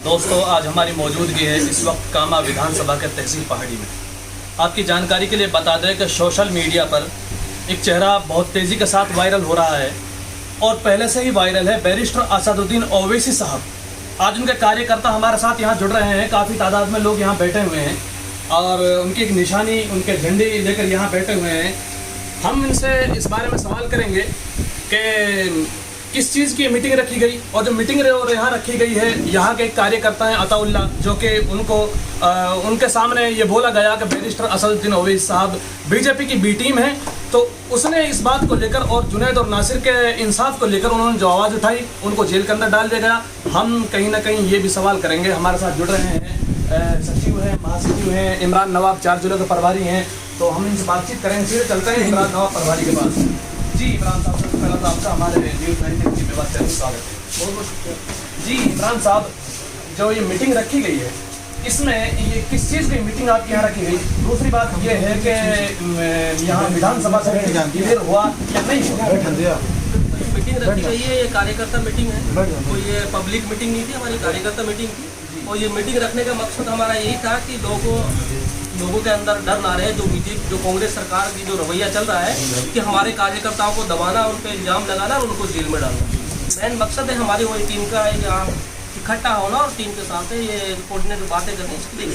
दोस्तों, आज हमारी मौजूदगी है इस वक्त कामा विधानसभा के तहसील पहाड़ी में। आपकी जानकारी के लिए बता दें कि सोशल मीडिया पर एक चेहरा बहुत तेज़ी के साथ वायरल हो रहा है और पहले से ही वायरल है। बैरिस्टर असदुद्दीन ओवैसी साहब, आज उनके कार्यकर्ता हमारे साथ यहाँ जुड़ रहे हैं। काफ़ी तादाद में लोग यहाँ बैठे हुए हैं और उनकी एक निशानी, उनके झंडे लेकर यहाँ बैठे हुए हैं। हम इनसे इस बारे में सवाल करेंगे कि किस चीज़ की मीटिंग रखी गई और जो मीटिंग यहाँ रखी गई है, यहाँ के कार्यकर्ता हैं अताउल्ला, जो कि उनके सामने ये बोला गया कि बैरिस्टर असदुद्दीन ओवैसी साहब बीजेपी की बी टीम है। तो उसने इस बात को लेकर और जुनैद और नासिर के इंसाफ को लेकर उन्होंने जो आवाज़ उठाई, उनको जेल के अंदर डाल दिया गया। हम कहीं ना कहीं ये भी सवाल करेंगे। हमारे साथ जुड़ रहे हैं सचिव हैं, महासचिव हैं, इमरान नवाब 4 जिलों के प्रभारी हैं। तो हम इनसे बातचीत करेंगे। सीधे चलते हैं इमरान नवाब प्रभारी के पास। जी इमरान साहब, सबसे पहला तो आपका हमारे न्यूज़ 19 की व्यवस्था में स्वागत है। बहुत बहुत शुक्रिया। जी इमरान साहब, जो ये मीटिंग रखी गई है, इसमें ये किस चीज़ की मीटिंग आपके यहाँ रखी गई? दूसरी बात ये है कि यहाँ विधानसभा से क्लियर हुआ या नहीं हुआ? मीटिंग रखी गई है, ये कार्यकर्ता मीटिंग है, कोई ये पब्लिक मीटिंग नहीं थी, हमारी कार्यकर्ता मीटिंग थी। और ये मीटिंग रखने का मकसद हमारा यही था कि लोगों के अंदर डर ना रहे। जो कांग्रेस सरकार की जो रवैया चल रहा है कि हमारे कार्यकर्ताओं को दबाना, उन पर इल्ज़ाम लगाना और उनको जेल में डालना, मेन मकसद है हमारी वही टीम का यहाँ इकट्ठा होना और टीम के साथ ये कोऑर्डिनेट बातें करनी, इसके लिए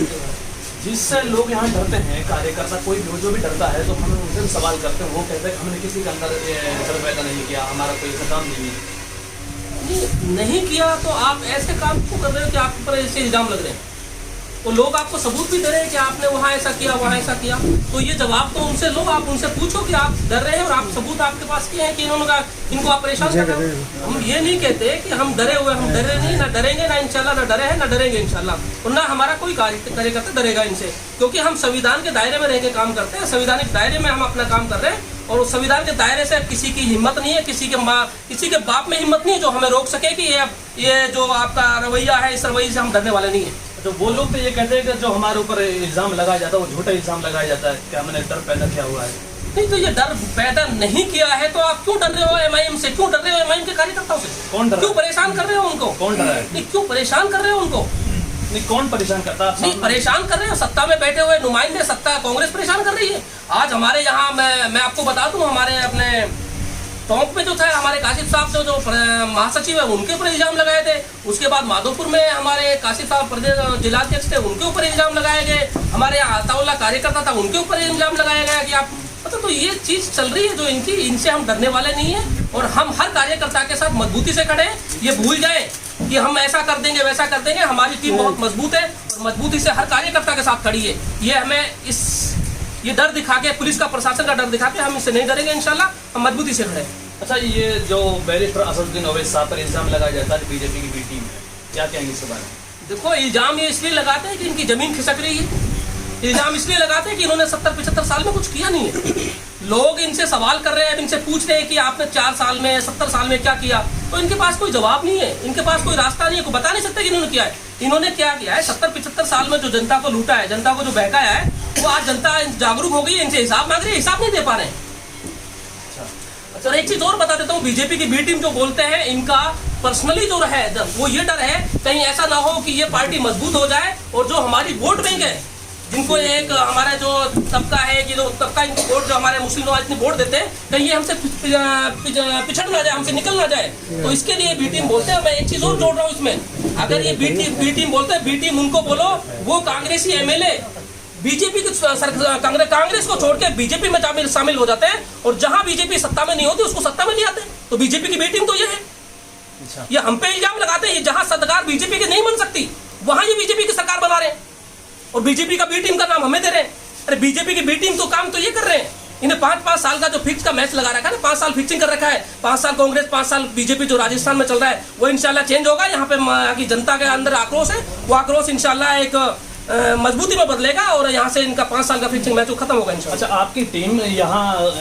जिससे लोग यहाँ डरते हैं कार्यकर्ता, कोई जो भी डरता है तो हम उनसे सवाल करते हैं। वो कहते हैं हमने किसी के अंदर डर पैदा नहीं किया, हमारा कोई ऐसा काम नहीं किया। तो आप ऐसे काम क्यों कर रहे हो कि आपके ऊपर ऐसे इल्ज़ाम लग रहे हैं? वो लोग आपको सबूत भी दे रहे हैं कि आपने वहाँ ऐसा किया, वहाँ ऐसा किया। तो ये जवाब तो उनसे लो, आप उनसे पूछो कि आप डर रहे हैं और आप सबूत आपके पास किए हैं कि इनको आप परेशान कर रहे हो। हम ये नहीं कहते कि हम डरे हुए, हम डरे नहीं, ना डरेंगे, ना इंशाल्लाह, ना डरे हैं, ना डरेंगे इंशाल्लाह। और ना हमारा कोई कार्यकर्ता डरेगा इनसे, क्योंकि हम संविधान के दायरे में रह के काम करते हैं। संविधानिक दायरे में हम अपना काम कर रहे हैं और उस संविधान के दायरे से किसी की हिम्मत नहीं है, किसी के बाप में हिम्मत नहीं है जो हमें रोक सके कि ये जो आपका रवैया है, इस रवैये से हम डरने वाले नहीं है। तो वो लोग तो ये कहते हैं कि जो हमारे ऊपर इल्ज़ाम लगाया जाता है वो झूठा इल्ज़ाम लगाया जाता है कि हमने डर पैदा किया हुआ है। नहीं, तो ये डर पैदा नहीं किया है तो आप क्यों डर रहे हो एमआईएम से? क्यों डर रहे हो एमआईएम के कार्यकर्ताओं से? कौन डर? क्यों परेशान कर रहे हो उनको? कौन डर है? नहीं, क्यों परेशान कर रहे हो उनको? नहीं, कौन परेशान करता है? नहीं, परेशान कर रहे हो सत्ता में बैठे हुए नुमाइंदे, सत्ता कांग्रेस परेशान कर रही है। आज हमारे यहाँ मैं आपको बता दूं, हमारे अपने टोंक में जो था हमारे काशिफ साहब जो महासचिव है उनके ऊपर इल्जाम लगाए थे। उसके बाद माधोपुर में हमारे काशिफ साहब प्रदेश जिलाध्यक्ष थे, उनके ऊपर इल्जाम लगाए गए। हमारे अताउल्ला कार्यकर्ता था, उनके ऊपर इल्जाम लगाया गया कि आप मतलब। तो ये चीज चल रही है जो इनसे हम डरने वाले नहीं है और हम हर कार्यकर्ता के साथ मजबूती से खड़े हैं। ये भूल जाए कि हम ऐसा कर देंगे, वैसा कर देंगे। हमारी टीम बहुत मजबूत है और मजबूती से हर कार्यकर्ता के साथ खड़ी है। ये हमें ये डर दिखा के, पुलिस का, प्रशासन का डर दिखा के हम इससे नहीं डरेंगे इंशाल्लाह, हम मजबूती से खड़े। अच्छा, ये जो बैरिस्टर असदुद्दीन ओवैसी साहब पर इल्जाम लगाया जाता है बीजेपी की बी टीम है, क्या कहेंगे इसके बारे में? देखो, इल्जाम ये इसलिए लगाते हैं कि इनकी जमीन खिसक रही है। इल्जाम इसलिए लगाते हैं कि इन्होंने 70-75 साल में कुछ किया नहीं है। लोग इनसे सवाल कर रहे हैं, इनसे पूछ रहे हैं कि आपने 4 साल में, 70 साल में क्या किया। तो इनके पास कोई जवाब नहीं है, इनके पास कोई रास्ता नहीं है, कोई बता नहीं सकते कि इन्होंने किया है। इन्होंने क्या किया है? 70-75 साल में जो जनता को लूटा है, जनता को जो बहकाया है, वो आज जनता जागरूक हो गई है, इनसे हिसाब मांग रही है, हिसाब नहीं दे पा रहे हैं। अच्छा, एक चीज और बता देता हूँ, बीजेपी की बी टीम जो बोलते हैं, इनका पर्सनली जो है वो ये डर है कहीं ऐसा ना हो कि ये पार्टी मजबूत हो जाए और जो हमारी वोट बैंक है, जिनको एक हमारा जो तबका है कि जो तबका इनको वोट, जो हमारे मुस्लिम लोग इतनी वोट देते हैं, कहीं ये हमसे पिछड़ ना जाए, हमसे निकल ना जाए। तो इसके लिए बी टीम बोलते हैं। मैं एक चीज और जोड़ रहा हूँ इसमें, अगर ये बी टीम बोलते हैं, बी टीम उनको बोलो वो कांग्रेसी एमएलए बीजेपी की कांग्रेस को छोड़ के बीजेपी में शामिल हो जाते हैं और जहां बीजेपी सत्ता में नहीं होती उसको सत्ता में नहीं आते। तो बीजेपी की बी टीम तो ये है। अच्छा। ये हम पे इल्जाम लगाते हैं, जहां सरकार बीजेपी की नहीं बन सकती वहां ये बीजेपी की सरकार बना रहे हैं और बीजेपी का बी टीम का नाम हमें दे रहे हैं। अरे बीजेपी की बी टीम तो काम तो ये कर रहे हैं, इन्हें 5-5 साल का जो फिक्स का मैच लगा रखा है ना, 5 साल फिक्सिंग कर रखा है। 5 साल कांग्रेस, 5 साल बीजेपी जो राजस्थान में चल रहा है वो इंशाल्लाह चेंज होगा। यहाँ पे की जनता के अंदर आक्रोश है, वो आक्रोश इंशाल्लाह एक मजबूती में बदलेगा और यहाँ से इनका 5 साल का फिक्सिंग मैच खत्म होगा इंशाल्लाह। अच्छा, आपकी टीम यहाँ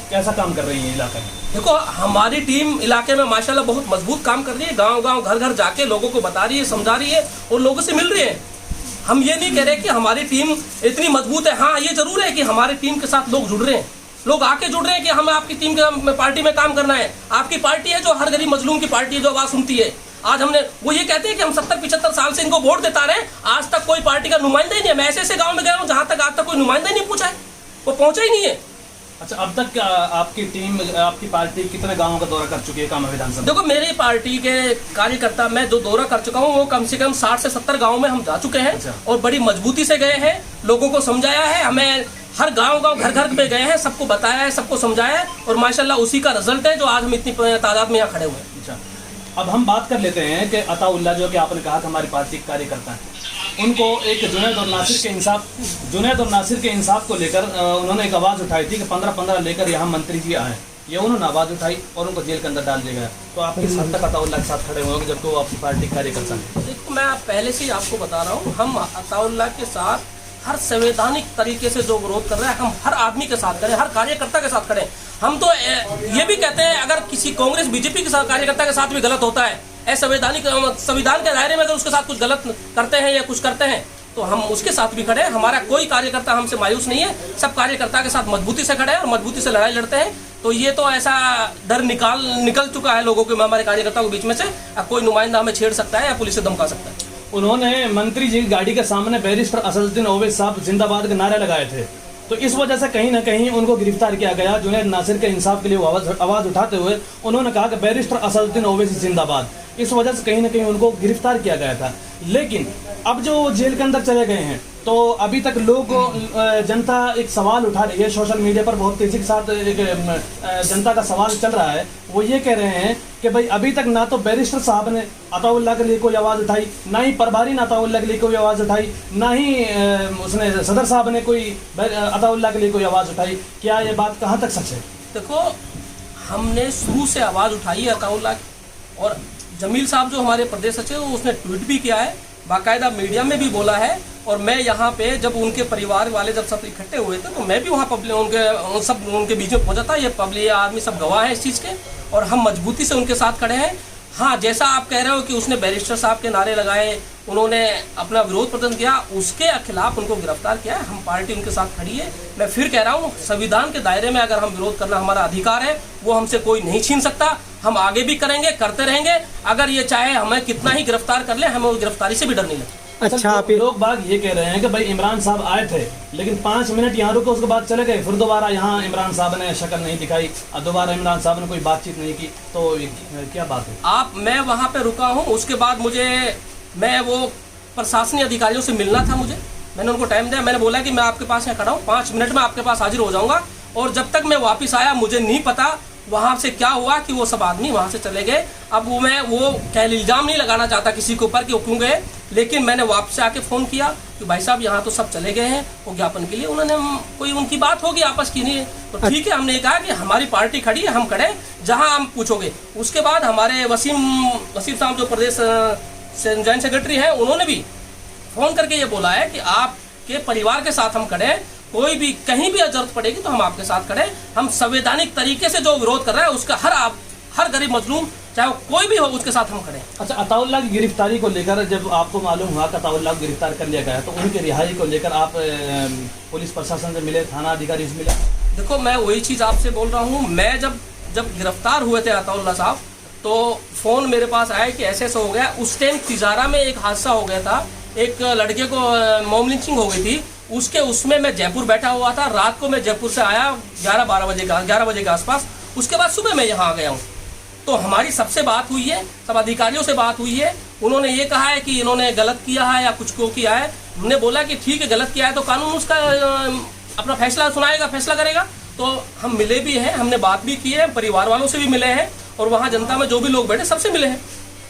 कैसा काम कर रही है इलाके में? देखो, हमारी टीम इलाके में माशाल्लाह बहुत मजबूत काम कर रही है। गांव-गांव, घर-घर जाके लोगों को बता रही है, समझा रही है और लोगों से मिल रही है। हम ये नहीं कह रहे कि हमारी टीम इतनी मजबूत है। हाँ, ये जरूर है कि हमारी टीम के साथ लोग जुड़ रहे हैं, लोग आके जुड़ रहे हैं कि हमें आपकी टीम के पार्टी में काम करना है। आपकी पार्टी है जो हर गरीब मजलूम की पार्टी है, जो आवाज सुनती है। आज हमने वो ये कहते हैं कि हम 70-75 साल से इनको वोट देता रहे, आज तक कोई पार्टी का नुमाइंदा ही नहीं है। मैं ऐसे गांव में गया हूँ जहां तक आज तक कोई नुमाइंदा ही नहीं पूछा है, वो पहुंचा ही नहीं है। अच्छा, अब तक आपकी टीम, आपकी पार्टी कितने गांवों का दौरा कर चुकी है कामा विधानसभा? देखो, मेरी पार्टी के कार्यकर्ता, मैं जो दौरा कर चुका हूँ वो कम से कम 60 से 70 गाँव में हम जा चुके हैं। अच्छा। और बड़ी मजबूती से गए हैं, लोगों को समझाया है, हमें हर गांव घर घर पे गए हैं, सबको बताया है, सबको समझाया है, और माशाल्लाह उसी का रिजल्ट है जो आज हम इतनी तादाद में यहाँ खड़े हुए हैं। अच्छा, अब हम बात कर लेते हैं कि अताउल्लाह, जो कि आपने कहा कि हमारी पार्टी के कार्यकर्ता हैं, उनको एक जुनैद और नासिर के इंसाफ को लेकर उन्होंने एक आवाज़ उठाई थी कि 15-15 लेकर यहाँ मंत्री जी आए। ये उन्होंने आवाज़ उठाई और उनको जेल के अंदर डाल दिया गया। तो आप किस हद तक अताउल्लाह के साथ खड़े हुए होंगे जबकि वो आपकी पार्टी के कार्यकर्ता हैं? देखो, मैं पहले से ही आपको बता रहा हूँ, हम अताउल्लाह के साथ हर संवैधानिक तरीके से जो विरोध कर रहे हैं, हम हर आदमी के साथ करें, हर कार्यकर्ता के साथ करें। हम तो ये भी कहते हैं, अगर किसी कांग्रेस बीजेपी के साथ कार्यकर्ता के साथ भी गलत होता है, संवैधानिक संविधान के दायरे में अगर उसके साथ कुछ गलत करते हैं या कुछ करते हैं, तो हम उसके साथ भी खड़े हैं। हमारा कोई कार्यकर्ता हमसे मायूस नहीं है, सब कार्यकर्ता के साथ मजबूती से खड़े हैं और मजबूती से लड़ाई लड़ते हैं। तो ये तो ऐसा डर निकल चुका है लोगों के, हमारे कार्यकर्ताओं के बीच में से कोई नुमाइंदा हमें छेड़ सकता है या पुलिस से धमका सकता है। उन्होंने मंत्री जी की गाड़ी के सामने बैरिस्टर असदुद्दीन ओवैसी साहब जिंदाबाद के नारे लगाए थे, तो इस वजह से कहीं ना कहीं उनको गिरफ्तार किया गया। जुनैद नासिर के इंसाफ के लिए वो आवाज उठाते हुए उन्होंने कहा कि बैरिस्टर असदुद्दीन ओवैसी जिंदाबाद, इस वजह से कहीं ना कहीं उनको गिरफ्तार किया गया था। लेकिन अब जो जेल के अंदर चले गए हैं, तो अभी तक लोग, जनता एक सवाल उठा रही है, सोशल मीडिया पर बहुत तेजी के साथ एक जनता का सवाल चल रहा है। वो ये कह रहे हैं कि भाई अभी तक ना तो बैरिस्टर साहब ने अताउल्लाह के लिए कोई आवाज़ उठाई, ना ही प्रभारी ने अताउल्लाह के लिए कोई आवाज़ उठाई, ना ही उसने सदर साहब ने कोई अताउल्लाह के लिए कोई आवाज़ उठाई। क्या ये बात कहाँ तक सच है? देखो, हमने शुरू से आवाज़ उठाई है अताउल्लाह, और जमील साहब जो हमारे प्रदेश सचिव, उसने ट्वीट भी किया है, बाकायदा मीडिया में भी बोला है। और मैं यहाँ पे जब उनके परिवार वाले जब सब इकट्ठे हुए थे, तो मैं भी वहाँ उनके बीच में पहुँचा था। ये पब्लिक आदमी सब गवाह है इस चीज़ के, और हम मजबूती से उनके साथ खड़े हैं। हाँ, जैसा आप कह रहे हो कि उसने बैरिस्टर साहब के नारे लगाए, उन्होंने अपना विरोध प्रदर्शन किया, उसके खिलाफ उनको गिरफ्तार किया है। हम पार्टी उनके साथ खड़ी है। मैं फिर कह रहा हूँ, संविधान के दायरे में अगर हम विरोध करना हमारा अधिकार है, वो हमसे कोई नहीं छीन सकता। हम आगे भी करेंगे, करते रहेंगे। अगर ये चाहे हमें कितना ही गिरफ्तार कर ले, हमें उस गिरफ्तारी से भी डर नहीं लगता। अच्छा, लोग बाग ये कह रहे हैं कि भाई इमरान साहब आए थे, लेकिन 5 मिनट यहाँ रुके, उसके बाद चले गए, फिर दोबारा यहाँ इमरान साहब ने शक्ल नहीं दिखाई और दोबारा इमरान साहब ने कोई बातचीत नहीं की। तो क्या बात है? मैं वहाँ पे रुका हूँ, उसके बाद मैं वो प्रशासनिक अधिकारियों से मिलना था मुझे। मैंने उनको टाइम दिया, मैंने बोला कि मैं आपके पास यहाँ खड़ा हूँ, 5 मिनट में आपके पास हाजिर हो जाऊँगा। और जब तक मैं वापस आया, मुझे नहीं पता वहाँ से क्या हुआ कि वो सब आदमी वहाँ से चले गए। अब मैं वो इल्ज़ाम नहीं लगाना चाहता किसी के ऊपर कि वो क्यों गए, लेकिन मैंने वापस आके फ़ोन किया कि भाई साहब यहाँ तो सब चले गए हैं वो ज्ञापन के लिए। उन्होंने कोई उनकी बात होगी आपस की, नहीं है तो ठीक है। हमने कहा कि हमारी पार्टी खड़ी है, हम खड़े जहाँ हम पूछोगे। उसके बाद हमारे वसीम साहब जो प्रदेश जॉइंट सेक्रेटरी हैं, उन्होंने भी फ़ोन करके ये बोला है कि आपके परिवार के साथ हम खड़े हैं, कोई भी कहीं भी जरूरत पड़ेगी तो हम आपके साथ खड़े। हम संवैधानिक तरीके से जो विरोध कर रहे हैं उसका हर गरीब मजलूम चाहे वो कोई भी हो, उसके साथ हम खड़े। अच्छा, अताउल्लाह की गिरफ्तारी को लेकर जब आपको मालूम हुआ कि अताउल्लाह को गिरफ्तार कर लिया गया, तो उनकी रिहाई को लेकर आप पुलिस प्रशासन से मिले, थाना अधिकारी से मिले? देखो, मैं वही चीज़ आपसे बोल रहा हूँ। मैं जब गिरफ्तार हुए थे अताउल्लाह साहब, तो फ़ोन मेरे पास आया कि ऐसे हो गया। उस टाइम तिजारा में एक हादसा हो गया था, एक लड़के को मॉब लिंचिंग हो गई थी, उसमें मैं जयपुर बैठा हुआ था। रात को मैं जयपुर से आया 11 बजे के आसपास। उसके बाद सुबह मैं यहाँ आ गया हूँ। तो हमारी सबसे बात हुई है, सब अधिकारियों से बात हुई है। उन्होंने ये कहा है कि इन्होंने गलत किया है या कुछ क्यों किया है। हमने बोला कि ठीक है, गलत किया है तो कानून उसका अपना फैसला सुनाएगा, फैसला करेगा। तो हम मिले भी हैं, हमने बात भी की है, परिवार वालों से भी मिले हैं, और वहाँ जनता में जो भी लोग बैठे सबसे मिले हैं।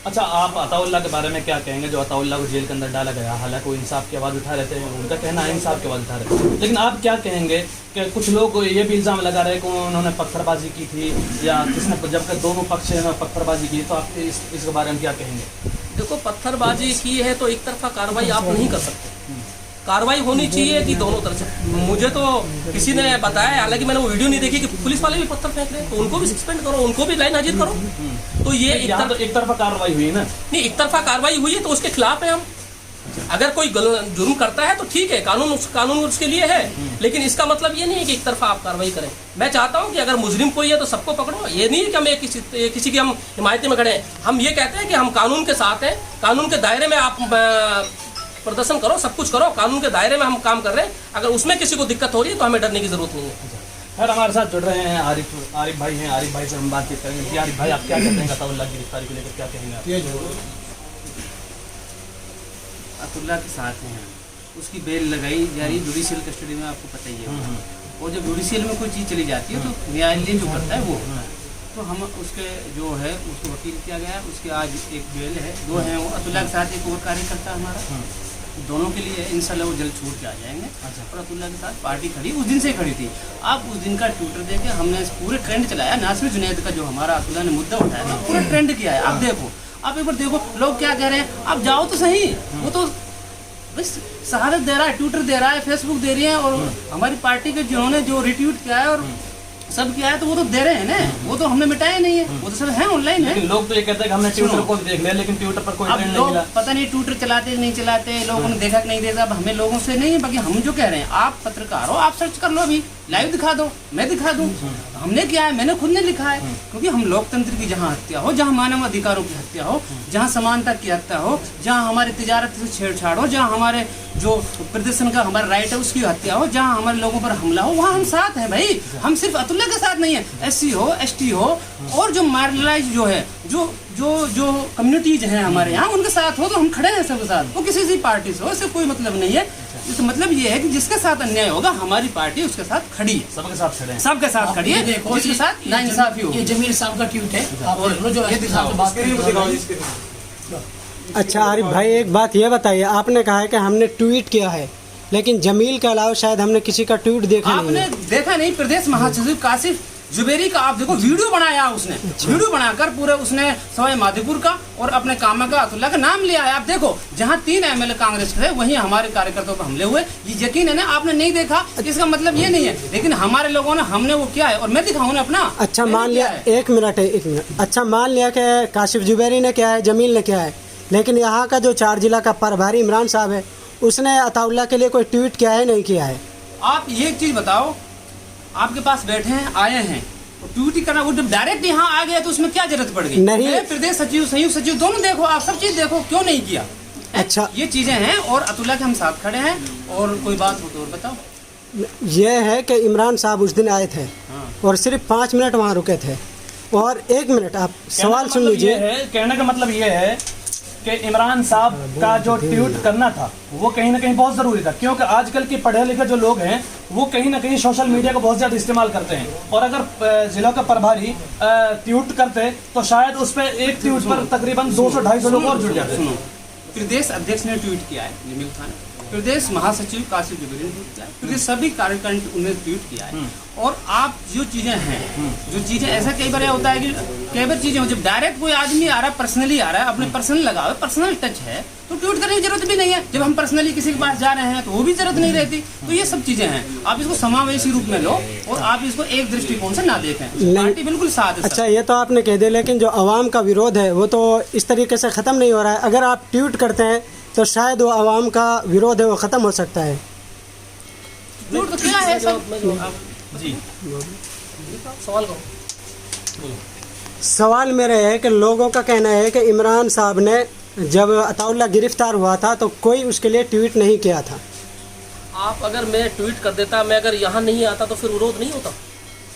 अच्छा, आप अताउल्लाह के बारे में क्या कहेंगे, जो अताउल्लाह को जेल के अंदर डाला गया? हालांकि वो इंसाफ की आवाज़ उठा रहे थे, उनका कहना है इंसाफ की आवाज़ उठा रहे थे, लेकिन आप क्या कहेंगे कि कुछ लोग ये भी इल्ज़ाम लगा रहे हैं कि उन्होंने पत्थरबाजी की थी या किसने, जबकि दोनों पक्ष ने पत्थरबाजी की, तो आप इसके बारे में क्या कहेंगे? देखो, पत्थरबाजी की है तो एक तरफा कार्रवाई आप नहीं कर सकते। कार्रवाई होनी चाहिए कि दोनों तरफ से। मुझे तो किसी ने बताया, हालांकि मैंने वो वीडियो नहीं देखी, कि पुलिस वाले भी पत्थर फेंक रहे हैं, तो उनको भी सस्पेंड करो, उनको भी लाइन हाजिर करो। तो ये एक तरफा कार्रवाई हुई ना? नहीं, एक तरफा कार्रवाई हुई है तो उसके खिलाफ है हम। अगर कोई जुर्म करता है तो ठीक है, कानून उसके लिए है, लेकिन इसका मतलब ये नहीं है कि एक तरफा आप कार्रवाई करें। मैं चाहता हूं कि अगर मुजरिम कोई है तो सबको पकड़ो। ये नहीं है कि हम किसी की हम हिमायत में खड़े हैं। हम ये कहते हैं कि हम कानून के साथ हैं, कानून के दायरे में आप प्रदर्शन करो, सब कुछ करो, कानून के दायरे में हम काम कर रहे हैं। अगर उसमें किसी को दिक्कत हो रही है तो हमें डरने की जरूरत नहीं है। खैर हमारे साथ जुड़ रहे हैं आरिफ भाई हैं। आरिफ भाई से हम बातचीत करेंगे कि आरिफ भाई आप क्या कहते हैं अताउल्लाह की गिरफ्तारी को लेकर, क्या कहेंगे आप? अताउल्लाह के साथ हैं, उसकी बेल लगाई जा रही जुडिशियल कस्टडी में, आपको पता ही है। और जब जुडिशियल में कोई चीज़ चली जाती है तो न्यायालय जो करता है वो, तो हम उसके जो है उसको वकील किया गया, उसके आज एक बेल है, 2 हैं। वो अताउल्लाह के साथ एक और कार्यकर्ता हमारा, दोनों के लिए इंशाल्लाह वो जल्द छूट के आ जाएंगे। और अताउल्लाह के साथ पार्टी खड़ी उस दिन से खड़ी थी। आप उस दिन का ट्विटर देखे, हमने पूरे ट्रेंड चलाया। नासिर जुनैद का जो हमारा अताउल्लाह ने मुद्दा उठाया था, पूरा ट्रेंड किया है। आप देखो, आप एक बार देखो लोग क्या कह रहे हैं, आप जाओ तो सही। वो तो बस शहादत दे रहा है, ट्विटर दे रहा है, फेसबुक दे रही है, और हमारी पार्टी के जिन्होंने जो रिट्वीट किया है और सब किया है तो वो तो दे रहे हैं ना, वो तो हमने मिटाया नहीं है, वो तो सब है ऑनलाइन है। लोग तो ये कहते हैं कि हमने ट्विटर को भी देख लिया, लेकिन ट्विटर पर कोई ट्रेंड नहीं मिला। पता नहीं ट्विटर चलाते नहीं चलाते, लोगों ने देखा कि नहीं देखा, अब हमें लोगों से नहीं है। बाकी हम जो कह रहे हैं, आप पत्रकार हो, आप सर्च कर लो, अभी लाइव दिखा दो, मैं दिखा दूं। हमने किया है, मैंने खुद ने लिखा है, क्योंकि हम लोकतंत्र की जहाँ हत्या हो, जहाँ मानव अधिकारों की हत्या हो, जहाँ समानता की हत्या हो, जहाँ हमारी तिजारत से छेड़छाड़ हो, जहाँ हमारे जो प्रदर्शन का हमारा राइट है उसकी हत्या हो, जहाँ हमारे लोगों पर हमला हो, वहाँ हम साथ हैं भाई। हम सिर्फ अताउल्लाह के साथ नहीं है, SC हो, ST हो, और जो मार्जिनलाइज जो है, जो जो जो कम्युनिटीज हैं हमारे यहाँ, उनके साथ हो तो हम खड़े हैं सबके साथ। वो किसी सी पार्टी से हो, इससे कोई मतलब नहीं है। इसका मतलब ये है कि जिसके साथ अन्याय होगा हमारी पार्टी उसके साथ खड़ी है, सबके साथ खड़े हैं, सबके साथ खड़ी है। देखो इसके साथ नाइंसाफी हो। ये जमील साहब का ट्वीट है, और जो ये दिखाओ। अच्छा आरिफ भाई, एक बात ये बताइए, आपने कहा है कि हमने ट्वीट किया है, लेकिन जमील के अलावा शायद हमने किसी का ट्वीट देखा नहीं आपने है। देखा नहीं? प्रदेश महासचिव काशिफ जुबेरी का आप देखो, वीडियो बनाया उसने, वीडियो बनाकर पूरे उसने सवाई माधोपुर का और अपने कामा का अताउल्लाह का नाम लिया है। आप देखो, जहां 3 MLA कांग्रेस के थे वहीं हमारे कार्यकर्ताओं पर हमले हुए। ये यकीन है ना, आपने नहीं देखा, इसका मतलब ये नहीं है, लेकिन हमारे लोगों ने हमने वो किया है, और मैं दिखाऊं ना अपना। अच्छा मान लिया, एक मिनट, अच्छा मान लिया कि काशिफ जुबेरी ने किया है, जमील ने किया है, लेकिन यहाँ का जो 4 जिला का प्रभारी इमरान साहब है, उसने अताउल्लाह के लिए कोई ट्वीट किया है, नहीं किया है? आप ये चीज बताओ, आपके पास बैठे हैं, आए हैं, तो ट्वीट ही करना, वो जब डायरेक्ट यहाँ आ गया तो उसमें क्या जरूरत पड़ गई? नहीं, प्रदेश सचिव, संयुक्त सचिव दोनों देखो, आप सब चीज देखो, क्यों नहीं किया? अच्छा, ये चीजें हैं, और अताउल्लाह के हम साथ खड़े हैं। और कोई बात हो तो और बताओ। ये है कि इमरान साहब उस दिन आए थे और सिर्फ 5 मिनट वहाँ रुके थे। और 1 मिनट आप सवाल सुन लीजिए। कहने का मतलब ये है कि इमरान साहब का जो ट्वीट करना था वो कहीं ना कहीं बहुत ज़रूरी था, क्योंकि आजकल के पढ़े लिखे जो लोग हैं वो कहीं ना कहीं सोशल मीडिया को बहुत ज़्यादा इस्तेमाल करते हैं, और अगर जिला का प्रभारी ट्वीट करते तो शायद उस पर एक ट्वीट पर तकरीबन 200-250 लोग और जुड़ जाते। सुनो, प्रदेश अध्यक्ष ने ट्वीट किया है, जमील खान, प्रदेश महासचिव काशिफ जुबेरी ने ट्वीट किया है, प्रदेश सभी कार्यकर्ता उन्होंने ट्वीट किया है। और आप जो चीजें हैं, जो चीजें ऐसा कई बार होता है कि कई बार चीजें जब डायरेक्ट कोई आदमी आ रहा है, पर्सनली आ रहा है, अपने पर्सनल लगा हुआ, पर्सनल टच है, तो ट्वीट करने की जरूरत भी नहीं है। जब हम पर्सनली किसी के पास जा रहे हैं तो वो भी जरूरत नहीं रहती। तो ये सब चीजें हैं, आप इसको समावेशी रूप में लो और आप इसको एक दृष्टिकोण से ना देखें। पार्टी बिल्कुल साथ है। अच्छा, ये तो आपने कह दिया, लेकिन जो आवाम का विरोध है वो तो इस तरीके से ख़त्म नहीं हो रहा है। अगर आप ट्वीट करते हैं तो शायद वो आवाम का विरोध है वो ख़त्म हो सकता है। ट्वीट तो क्या है सब? जी, सवाल करो। सवाल मेरा है कि लोगों का कहना है कि इमरान साहब ने जब अताउल्लाह गिरफ्तार हुआ था तो कोई उसके लिए ट्वीट नहीं किया था। आप अगर मैं ट्वीट कर देता, मैं अगर यहाँ नहीं आता तो फिर विरोध नहीं होता।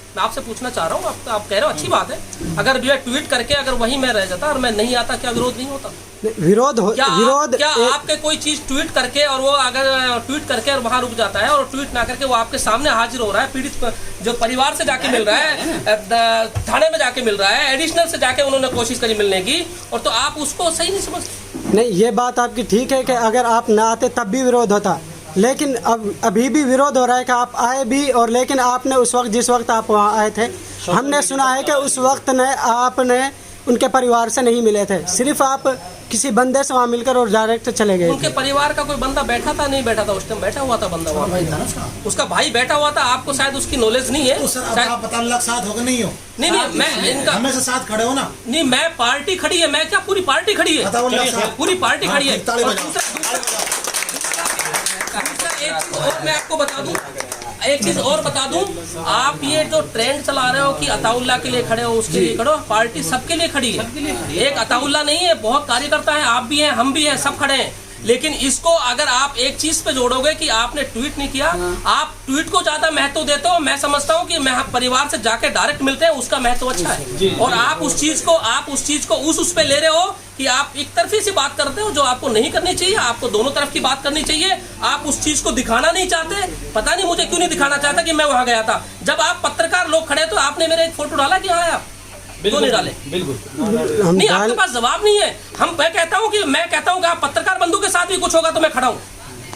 मैं आपसे पूछना चाह रहा हूँ, आप कह रहे हो अच्छी बात है, अगर जो ट्वीट करके अगर वहीं मैं रह जाता और मैं नहीं आता, क्या विरोध नहीं होता? विरोध क्या आपके कोई चीज ट्वीट करके और वो अगर ट्वीट करके और वहां रुक जाता है और ट्वीट ना करके वो आपके सामने हाजिर हो रहा है, पीड़ित जो परिवार से जाके मिल रहा है, थाने में जाके मिल रहा है, एडिशनल से जाके उन्होंने कोशिश करी मिलने की, और तो आप उसको सही नहीं समझते? नहीं, ये बात आपकी ठीक है कि अगर आप ना आते तब भी विरोध होता, लेकिन अब अभी भी विरोध हो रहा है कि आप आए भी, और लेकिन आपने उस वक्त जिस वक्त आप वहाँ आए थे, हमने सुना है कि उस वक्त ने आपने उनके परिवार से नहीं मिले थे, सिर्फ आप किसी बंदे से वहाँ मिलकर और डायरेक्ट चले गए उनके थे। परिवार का कोई बंदा बैठा था, नहीं बैठा था उस टाइम? बैठा हुआ था बंदा वहाँ भाई पे। था ना उसका। उसका भाई बैठा हुआ था, आपको शायद उसकी नॉलेज नहीं है। तो सर अब शायद- आप बता लाख साथ हो गए नहीं हो? नहीं मैं इनका हमेशा साथ खड़े हो ना? नहीं, मैं पार्टी खड़ी है, मैं क्या पूरी पार्टी खड़ी है, बताओ लाख साथ। पूरी पार्टी हाँ, खड़ी है। ठीक, ताली और बजाओ। दूसरा एक चीज और मैं आपको बता दूं, एक चीज और बता दूं, आप ये जो ट्रेंड चला रहे हो कि अताउल्ला के लिए खड़े हो, उसके लिए खड़े हो, पार्टी सबके लिए खड़ी है। एक अताउल्ला नहीं है, बहुत कार्यकर्ता है, आप भी हैं, हम भी हैं, सब खड़े हैं। लेकिन इसको अगर आप एक चीज पे जोड़ोगे कि आपने ट्वीट नहीं किया, आप ट्वीट को ज्यादा महत्व देते हो। मैं समझता हूँ कि मैं परिवार से जाके डायरेक्ट मिलते हैं, उसका महत्व अच्छा है। और आप उस चीज को उस पे ले रहे हो कि आप एक तरफी सी बात करते हो, जो आपको नहीं करनी चाहिए। आपको दोनों तरफ की बात करनी चाहिए। आप उस चीज को दिखाना नहीं चाहते, पता नहीं मुझे क्यों नहीं दिखाना चाहता कि मैं वहां गया था। जब आप पत्रकार लोग खड़े तो आपने मेरे एक फोटो डाला कि हाँ आप क्यों नहीं डाले? बिल्कुल हम नहीं, डाल आपके पास जवाब नहीं है। मैं कहता हूँ कि आप पत्रकार बंधु के साथ भी कुछ होगा तो मैं खड़ा हूँ।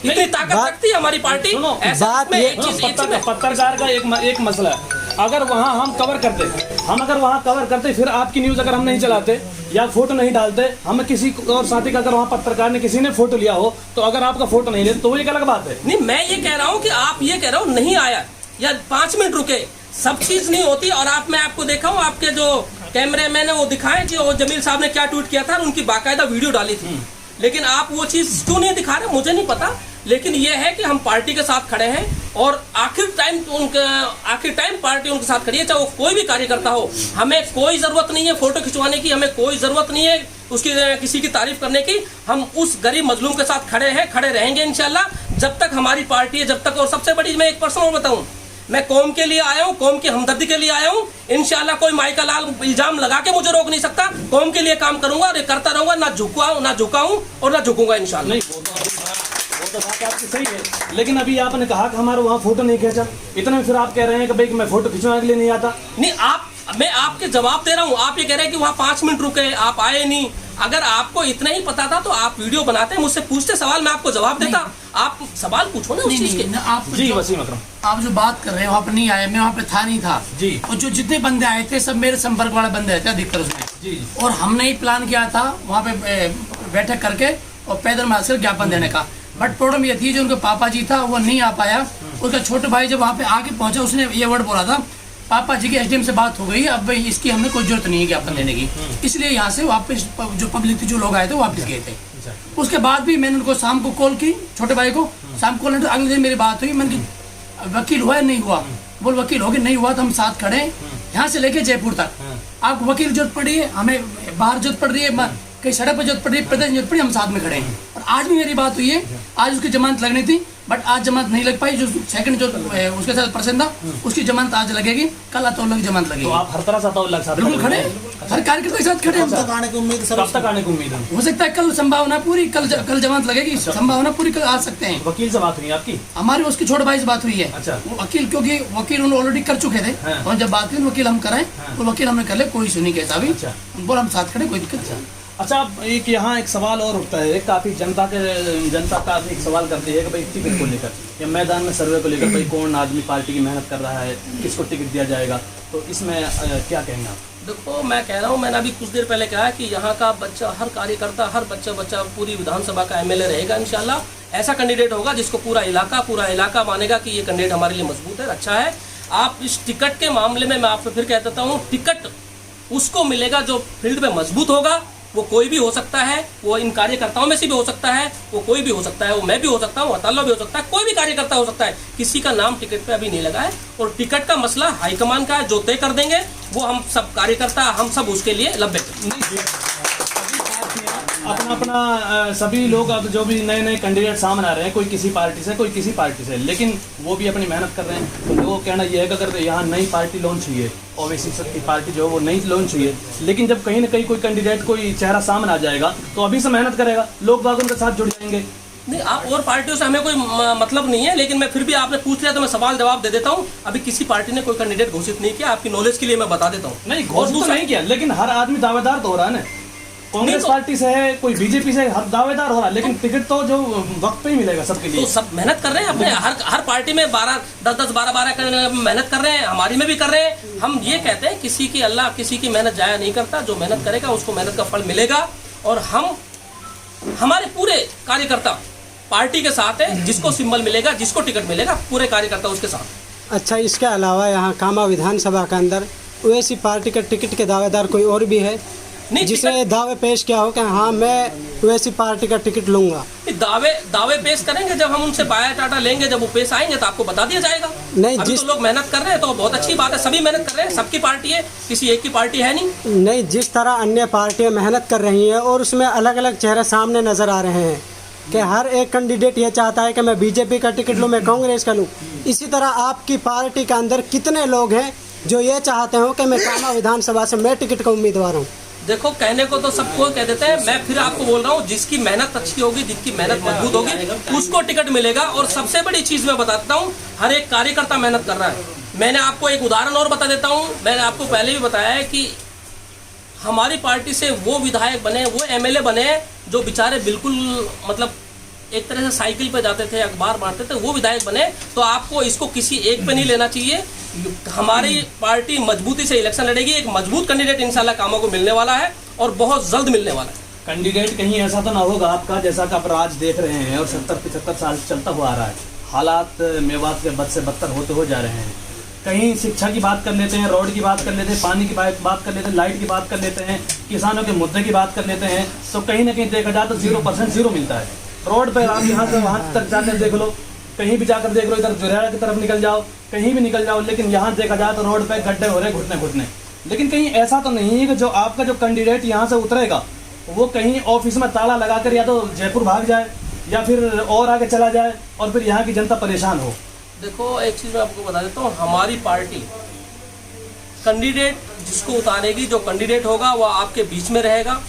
इतनी ताकत बात- रखती है हमारी पार्टी। सुनो, ऐसा बात में ये- एक चीज- एक चीज में- पत्रकार का एक मसला है। अगर वहाँ हम कवर करते फिर आपकी न्यूज अगर हम नहीं चलाते या फोटो नहीं डालते, हम किसी और साथी का अगर वहाँ पत्रकार ने किसी ने फोटो लिया हो, तो अगर आपका फोटो नहीं ले तो वो एक अलग बात है। नहीं, मैं ये कह रहा हूँ कि आप ये कह रहे हो नहीं आया या 5 मिनट रुके, सब चीज नहीं होती। और मैं आपको देखा हूँ, आपके जो कैमरे मैन है वो दिखाए कि वो जमील साहब ने क्या ट्वीट किया था, और उनकी बाकायदा वीडियो डाली थी। लेकिन आप वो चीज क्यों नहीं दिखा रहे, मुझे नहीं पता। लेकिन ये है कि हम पार्टी के साथ खड़े हैं, और आखिर टाइम पार्टी उनके साथ खड़ी है, चाहे वो कोई भी कार्यकर्ता हो। हमें कोई जरूरत नहीं है फोटो खिंचवाने की, हमें कोई जरूरत नहीं है उसकी किसी की तारीफ करने की। हम उस गरीब मजलूम के साथ खड़े हैं, खड़े रहेंगे इंशाल्लाह जब तक हमारी पार्टी है, जब तक। और सबसे बड़ी मैं एक पर्सन और बताऊं, मैं कौम के लिए आया हूँ, कौम की हमदर्दी के लिए आया हूँ। इंशाल्लाह कोई माइका लाल इल्जाम लगा के मुझे रोक नहीं सकता। कौम के लिए काम करूंगा और ये करता रहूंगा, ना झुका हूँ और ना झुकूंगा इंशाल्लाह। नहीं, वो तो बात आपकी सही है, लेकिन अभी आपने कहा कि हमारा वहाँ फोटो नहीं खींचा, इतने में फिर आप कह रहे हैं कि भाई मैं फोटो खिंचवाने के लिए नहीं आता। नहीं, मैं आपके जवाब दे रहा हूँ। आप ये कह रहे हैं कि वहाँ 5 मिनट रुके, आप आए नहीं। अगर आपको इतना ही पता था तो आप वीडियो बनाते, मुझसे पूछते सवाल, मैं आपको जवाब देता। आप सवाल पूछो ना उस चीज के। आप जी जो- वसीम अकरम, आप जो बात कर रहे हैं वहाँ पे नहीं आए, मैं वहाँ पे था नहीं था जी। और जो जितने बंदे आए थे सब मेरे संपर्क वाले बंदे थे अधिकतर उसमें। जी और हमने ही प्लान किया था वहाँ पे बैठक करके और पैदल मार्च कर ज्ञापन देने का। बट प्रॉब्लम ये थी, जो उनका पापा जी था वो नहीं आ पाया। उसका छोटे भाई जब वहाँ पे आके पहुंचा, उसने ये वर्ड बोला था, पापा जी की एसडीएम से बात हो गई, अब भाई इसकी हमें कोई जरूरत नहीं है ज्ञापन देने की। इसलिए यहाँ से वापस जो पब्लिक थी, जो लोग आए थे, वापस गए थे। उसके बाद भी मैंने उनको शाम को कॉल की, छोटे भाई को शाम को, अगले दिन मेरी बात हुई। मैंने कहा वकील हुआ है नहीं हुआ? बोल वकील हो गए, नहीं हुआ तो हम साथ खड़े हैं यहाँ से लेके जयपुर तक। आपको वकील की जरूरत पड़ी है, हमें बाहर जरूरत पड़ रही है, कहीं सड़क पर जरूरत पड़ रही है, प्रदेश जरूरत पड़ी, हम साथ में खड़े हैं। और आज भी मेरी बात हुई है, आज उसकी जमानत लगनी थी बट आज जमानत नहीं लग पाई। जो सेकंड जो उसके साथ पर्सन था, उसकी जमानत आज लगेगी, कल अतौला की जमानत तो लगेगी। आप हर तरह से अतौला के साथ बिल्कुल खड़े, हर कार्यकर्ता के साथ खड़े कब हैं। तक आने की उम्मीद है सर? कब तक आने की उम्मीद है? हो सकता है कल संभावना पूरी, कल जमानत लगेगी, संभावना पूरी, कल आ सकते हैं। वकील से बात हुई है आपकी? हमारी उसकी छोटे भाई से बात हुई है। अच्छा। वो वकील, क्योंकि वकील उन्होंने ऑलरेडी कर चुके थे, हाँ। और जब बात की वकील हम कराएं, तो वकील हमने कर ले, कोई इशू नहीं कैसा भी। अच्छा। बोल हम साथ खड़े, कोई दिक्कत नहीं। अच्छा, अब एक यहाँ एक सवाल और उठता है, काफी जनता काफी एक सवाल करती है कि भाई टिकट को लेकर या मैदान में सर्वे को लेकर, भाई कौन आदमी पार्टी की मेहनत कर रहा है, किसको टिकट दिया जाएगा, तो इसमें क्या कहेंगे आप? देखो, मैं कह रहा हूँ, मैंने अभी कुछ देर पहले कहा कि यहाँ का बच्चा, हर कार्यकर्ता, हर बच्चा पूरी विधानसभा का एमएलए रहेगा इंशाल्लाह। ऐसा कैंडिडेट होगा जिसको पूरा इलाका मानेगा कि ये कैंडिडेट हमारे लिए मजबूत है, अच्छा है। आप इस टिकट के मामले में मैं आपको फिर कह देता हूँ, टिकट उसको मिलेगा जो फील्ड में मजबूत होगा। वो कोई भी हो सकता है, वो इन कार्यकर्ताओं में से भी हो सकता है, वो कोई भी हो सकता है, वो मैं भी हो सकता हूँ, अताल्ला भी हो सकता है, कोई भी कार्यकर्ता हो सकता है। किसी का नाम टिकट पे अभी नहीं लगा है, और टिकट का मसला हाईकमान का है, जो तय कर देंगे वो हम सब कार्यकर्ता, हम सब उसके लिए लब्बे अपना सभी लोग अब जो भी नए कैंडिडेट सामने आ रहे हैं, कोई किसी पार्टी से, कोई किसी पार्टी से, लेकिन वो भी अपनी मेहनत कर रहे हैं। तो लोगों का कहना यह है कि अगर यहाँ नई पार्टी लॉन्च हुई है, ओवैसी की पार्टी जो है वो नई लॉन्च हुई है, लेकिन जब कहीं ना कहीं कोई कैंडिडेट, कोई चेहरा सामने आ जाएगा तो अभी से मेहनत करेगा, लोग बाग उनके साथ जुड़ जाएंगे। नहीं, आप और पार्टियों से हमें कोई मतलब नहीं है, लेकिन मैं फिर भी आपने पूछ लिया तो मैं सवाल जवाब दे देता हूँ। अभी किसी पार्टी ने कोई कैंडिडेट घोषित नहीं किया, आपकी नॉलेज के लिए मैं बता देता हूँ। नहीं, घोषित तो नहीं किया, लेकिन हर आदमी दावेदार तो हो रहा है ना। कांग्रेस पार्टी से है, कोई बीजेपी से, हर दावेदार हो रहा है, लेकिन टिकट तो जो वक्त पे ही मिलेगा सबके लिए। तो सब मेहनत कर रहे हैं अपने, हर पार्टी में 12 मेहनत कर रहे हैं, हमारी में भी कर रहे हैं। हम ये कहते हैं किसी की अल्लाह किसी की मेहनत जाया नहीं करता, जो मेहनत करेगा उसको मेहनत का फल मिलेगा। और हम हमारे पूरे कार्यकर्ता पार्टी के साथ है, जिसको सिंबल मिलेगा, जिसको टिकट मिलेगा, पूरे कार्यकर्ता उसके साथ। अच्छा, इसके अलावा यहाँ कामा विधानसभा के अंदर ओवैसी पार्टी के टिकट के दावेदार कोई और भी है नहीं, जिसने दावे पेश किया हो कि हाँ मैं ओवैसी पार्टी का टिकट लूंगा? दावे पेश करेंगे जब हम उनसे बायोडाटा लेंगे, जब वो पेश आएंगे तो आपको बता दिया जाएगा। नहीं, अभी तो लोग मेहनत कर रहे हैं तो बहुत अच्छी बात है, सभी मेहनत कर रहे हैं, सबकी पार्टी है, किसी एक की पार्टी है नहीं। जिस तरह अन्य पार्टियां मेहनत कर रही हैं और उसमें अलग अलग चेहरे सामने नजर आ रहे हैं कि हर एक कैंडिडेट ये चाहता है कि मैं बीजेपी का टिकट लूँ, मैं कांग्रेस का लूँ, इसी तरह आपकी पार्टी के अंदर कितने लोग हैं जो ये चाहते हो कि मैं कामा विधानसभा से मैं टिकट का उम्मीदवार हूँ? देखो, कहने को तो सबको कह देते हैं, मैं फिर आपको बोल रहा हूँ, जिसकी मेहनत अच्छी होगी, जिसकी मेहनत मजबूत होगी, उसको टिकट मिलेगा। और सबसे बड़ी चीज मैं बताता हूँ, हर एक कार्यकर्ता मेहनत कर रहा है। मैंने आपको एक उदाहरण और बता देता हूँ, मैंने आपको पहले भी बताया है कि हमारी पार्टी से वो विधायक बने, वो एमएलए बने जो बेचारे बिल्कुल मतलब एक तरह से साइकिल पे जाते थे, अखबार बांटते थे, वो विधायक बने। तो आपको इसको किसी एक पे नहीं लेना चाहिए। हमारी पार्टी मजबूती से इलेक्शन लड़ेगी, एक मजबूत कैंडिडेट इंशाल्लाह कामों को मिलने वाला है और बहुत जल्द मिलने वाला है। कैंडिडेट कहीं ऐसा तो ना होगा आपका जैसा कि आप राज देख रहे हैं और 70-75 साल चलता हुआ आ रहा है, हालात मेवात के बद से बदतर होते हो जा रहे हैं। कहीं शिक्षा की बात कर लेते हैं, रोड की बात कर लेते हैं, पानी की बात कर लेते हैं, लाइट की बात कर लेते हैं, किसानों के मुद्दे की बात कर लेते हैं, तो कहीं ना कहीं देखा जाए तो 0% जीरो मिलता है। रोड पर आप यहाँ से वहाँ तक जाकर देख लो, कहीं भी जाकर देख लो, इधर जुरेड़ा की तरफ निकल जाओ, कहीं भी निकल जाओ, लेकिन यहाँ देखा जाए तो रोड पे गड्ढे हो रहे घुटने। लेकिन कहीं ऐसा तो नहीं है कि जो आपका जो कैंडिडेट यहाँ से उतरेगा वो कहीं ऑफिस में ताला लगाकर या तो जयपुर भाग जाए या फिर और आगे चला जाए और फिर यहाँ की जनता परेशान हो। देखो, एक चीज मैं आपको बता देता हूँ, हमारी पार्टी कैंडिडेट जिसको उतारेगी, जो कैंडिडेट होगा वो आपके बीच में रहेगा,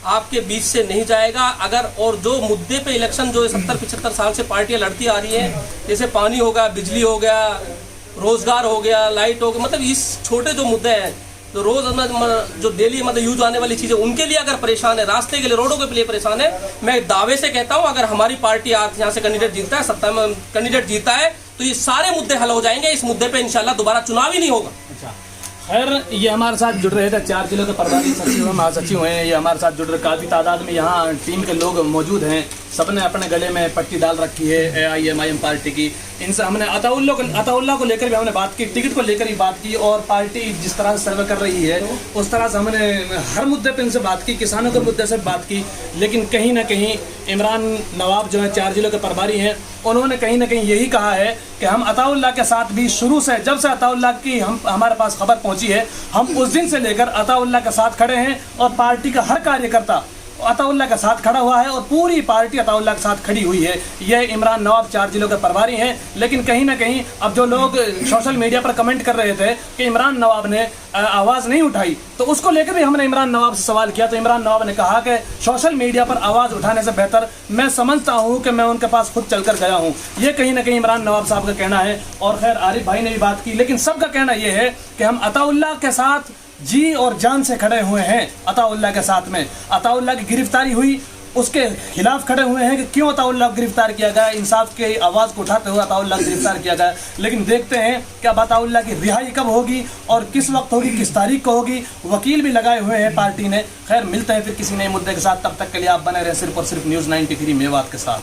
आपके बीच से नहीं जाएगा। अगर और जो मुद्दे पे इलेक्शन जो 70-75 साल से पार्टियां लड़ती आ रही हैं, जैसे पानी हो गया, बिजली हो गया, रोजगार हो गया, लाइट हो गया, मतलब इस छोटे जो मुद्दे हैं तो रोज जो डेली मतलब यूज आने वाली चीजें, उनके लिए अगर परेशान है, रास्ते के लिए, रोडों के लिए परेशान है, मैं दावे से कहता हूं अगर हमारी पार्टी आज यहाँ से कैंडिडेट जीतता है, सत्ता में कैंडिडेट जीतता है, तो ये सारे मुद्दे हल हो जाएंगे। इस मुद्दे पे इंशाल्लाह दोबारा चुनाव ही नहीं होगा। अच्छा, खैर ये हमारे साथ जुड़ रहे थे 4 जिलों के प्रभारी सचिव महासचिव हैं, ये हमारे साथ जुड़ रहे, काफ़ी तादाद में यहाँ टीम के लोग मौजूद हैं, सबने अपने गले में पट्टी डाल रखी है AIMIM पार्टी की। इनसे हमने अताउल्ला को लेकर भी हमने बात की, टिकट को लेकर भी बात की, और पार्टी जिस तरह से सर्वे कर रही है उस तरह से हमने हर मुद्दे पर इनसे बात की, किसानों के मुद्दे से बात की। लेकिन कहीं ना कहीं इमरान नवाब जो है 4 जिलों के प्रभारी हैं, उन्होंने कहीं ना कहीं यही कहा है कि हम अताउल्ला के साथ भी शुरू से, जब से अताउल्ला की हमारे पास खबर पहुंची है, हम उस दिन से लेकर अताउल्ला के साथ खड़े हैं और पार्टी का हर कार्यकर्ता अताउल्ला के साथ खड़ा हुआ है और पूरी पार्टी अताउल्ला के साथ खड़ी हुई है। यह इमरान नवाब 4 जिलों के प्रभारी हैं। लेकिन कहीं ना कहीं अब जो लोग सोशल मीडिया पर कमेंट कर रहे थे कि इमरान नवाब ने आवाज़ नहीं उठाई, तो उसको लेकर भी हमने इमरान नवाब से सवाल किया, तो इमरान नवाब ने कहा कि सोशल मीडिया पर आवाज़ उठाने से बेहतर मैं समझता हूँ कि मैं उनके पास खुद चलकर गया हूँ। ये कहीं ना कहीं इमरान नवाब साहब का कहना है। और खैर आरिफ भाई ने भी बात की, लेकिन सबका कहना यह है कि हम अताउल्ला के साथ जी और जान से खड़े हुए हैं। अताउल्ला के साथ में अताउल्ला की गिरफ्तारी हुई, उसके खिलाफ खड़े हुए हैं कि क्यों अताउल्ला को गिरफ्तार किया गया, इंसाफ की आवाज़ को उठाते हुए अताउल्ला को गिरफ्तार किया गया। लेकिन देखते हैं कि अब अताउल्ला की रिहाई कब होगी और किस वक्त होगी, किस तारीख को होगी। वकील भी लगाए हुए हैं पार्टी ने। खैर मिलते हैं फिर किसी नए मुद्दे के साथ, तब तक के लिए आप बने रहे सिर्फ और सिर्फ न्यूज़ 93 मेवात के साथ।